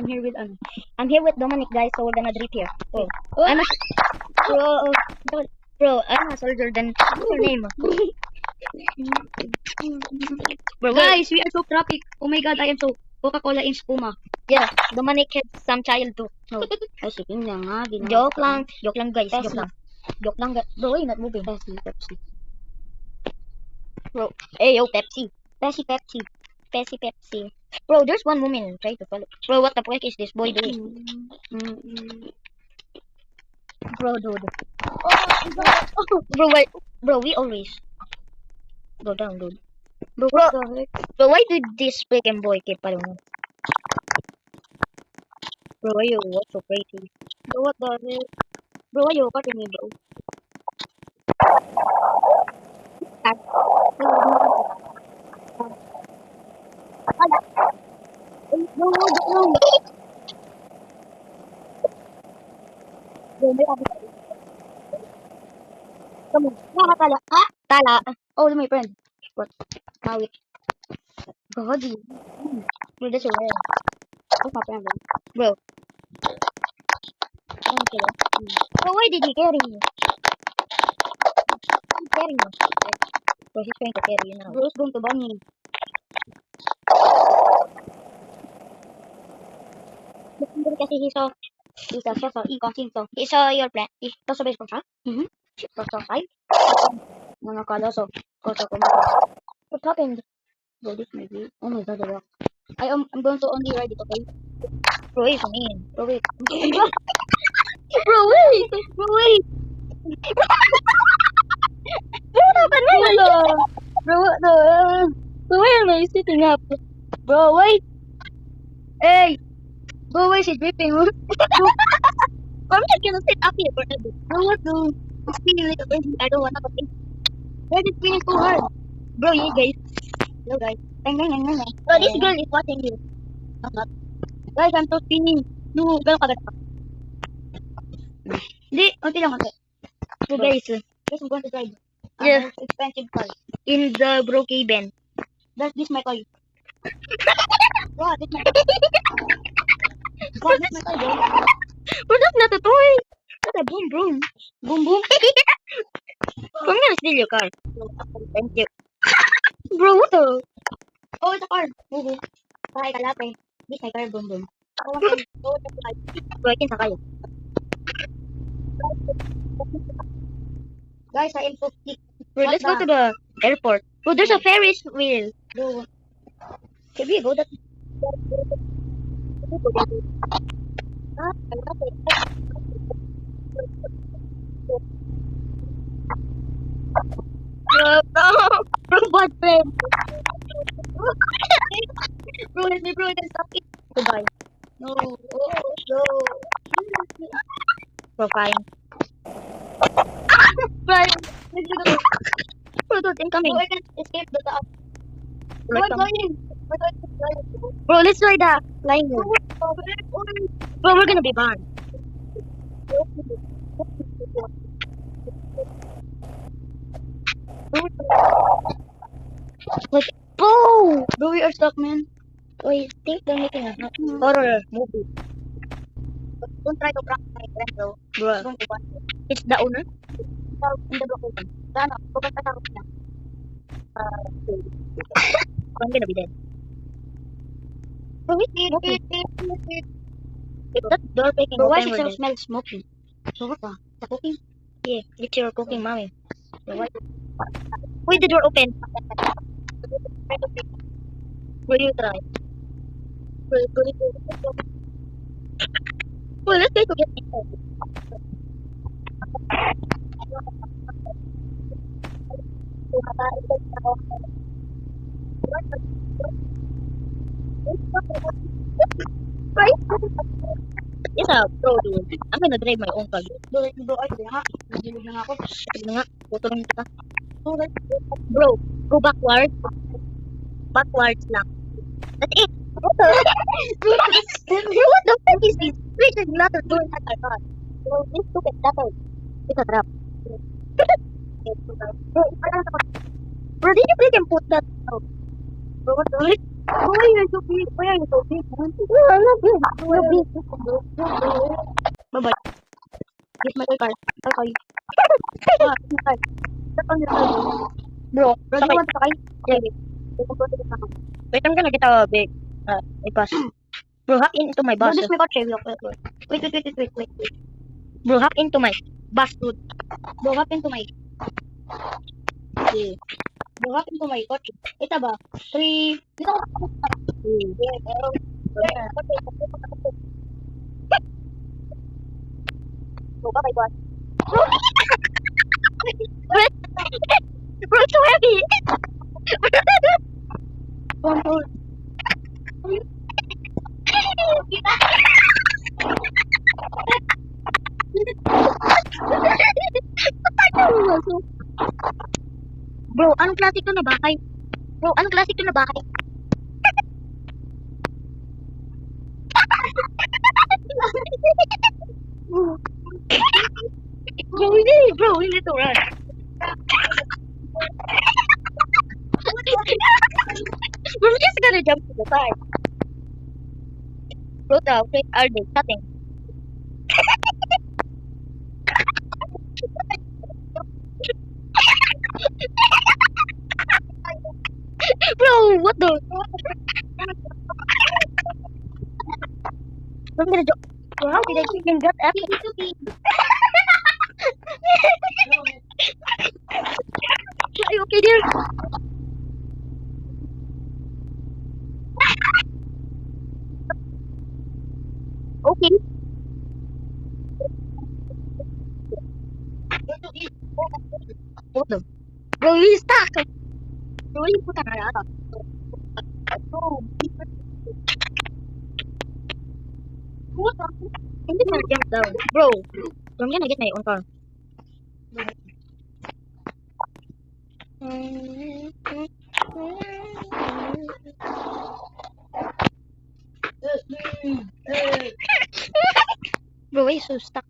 I'm here with Dominic, guys. So we're gonna drip here. Oh, Oh. I'm a bro. I'm a soldier. Then what's your name? Bro, Guys, we are so traffic. Oh my god, I am so Coca-Cola in spuma. yeah, Dominic had some child too. No, Ay, sige na nga. joke lang, guys. Pepsi. Joke lang, bro. Why not moving? Pepsi. Bro, hey yo, Pepsi, Pepsi. Bro, there's one woman try to follow. Bro, what the fuck is this boy doing? Bro, dude. Bro, why? Bro, we always go down, dude. Bro, why did this freaking boy keep following? Bro, why you what so crazy? Bro, what the heck? Bro, why you cutting me, bro? Come on. Nakakala. Ah! Tala. Oh, my friend. What? Kawit. Body. Bro, that's your way. That's my friend. Bro. Okay. Bro, why did he carry me? He's carrying me. Bro, he's trying to carry you now. Bro, it's going to ban me. Kasi he saw He saw your plan. He saw base ko, ha? So, five. Mga kalaso. Koso ko. What happened? Bro, this may be. Oh my god, the rock. I'm going to only ride it, okay? Bro, he's mean. Bro, wait. Bro, wait! Bro, wait! What happened? Bro, what the? Bro, why am I sitting up? Bro, wait. Hey. Bro, why is it dripping? I'm just gonna sit up here forever. Bro, what the? It's feeling like a baby. I don't want to think. Why is it feeling so hard? Bro, you guys. Hello, guys. Bro, this girl is watching you. I'm not. Guys, I'm so spinning. No, ganun kagad ako. Hindi, unti lang kasi. So guys, Guys, I'm going to drive. Yeah. Most expensive car. in the Brookhaven. This my car. Bro, this my car. Bro, this my car, bro. Bro, that's not a toy. That's a boom boom. Boom, boom. I'm gonna steal your car. Thank you. Bro, what the? Oh, it's a car. Boom, boom. Bye, kalate. This my car, boom, boom. Oh, okay. Oh, that's my car. Bro, I can sakay. Guys, I am so sick. Bro, let's go to the airport. Bro, there's a Ferris wheel. Bro, Can we go that? Bro, bad friend. bro, let me, bro, I can stop it. Goodbye. No, oh, no. Bro, fine. Right. Let me go. Bro, don't incoming. Bro, I can escape the top. Bro, Bro, I'm come. going. Bro, I can fly. Bro, let's try the flying wheel. Bro, we're gonna be banned. Like, bro! Bro, we are stuck, man. I think they're making a horror movie. Don't try to prank my friend, bro. Bro, Don't do that. it's the owner? In the location. Sana, pupunta sa niya. I'm gonna be dead. Bro, wait. If that door breaking Bro, why open, does we're it dead. smell smoky? So what the? The cooking? Yeah, it's your cooking, mommy. So why? Why the door open? Will you try? Well, let's try to get inside. Right? Yes, bro, dude. I'm gonna drive my own car. Bro, ay, sige nga. Nagilid na nga ako. Sige nga, tutulungan kita. Bro, like, Bro, go backward. Backwards lang. That's it. What the fuck is this? Please, there's not a door at our car. Bro, this stupid letter. It's a trap. Bro, did you freaking put that? Oh. Bro, what the heck? Why are you so big? Why are you so big? No, I'm not big. You're big. Bye-bye. Get my card. Okay. Ah, get my card. That's on your card. Bro, Bro, do you want to try? Yeah. You can go to the top. Wait, I'm gonna get a big a bus. Bro, hop into my Bro, bus. this my kotse. Wait. Bro, hop into my bus, dude. Bro, hop into my... Yeah. Bro, hop into my kotse. Ito ba? 3... Dito ko. Bro, bye bye. Bro, it's so heavy. Control. Bro, anong klase ito na bakay? Bro, anong klase ito na bakay? Bro, we need to run. We're just gonna jump to the side. Bro, the frick are they cutting? Bro, what the? I'm gonna jump. Bro, how did I even get up? Are you okay, dear? Okay. What the? Bro, he's stuck. Bro, you put that Bro, I'm just gonna jump down. Bro, I'm gonna get my own car. Bro, why are you so stuck?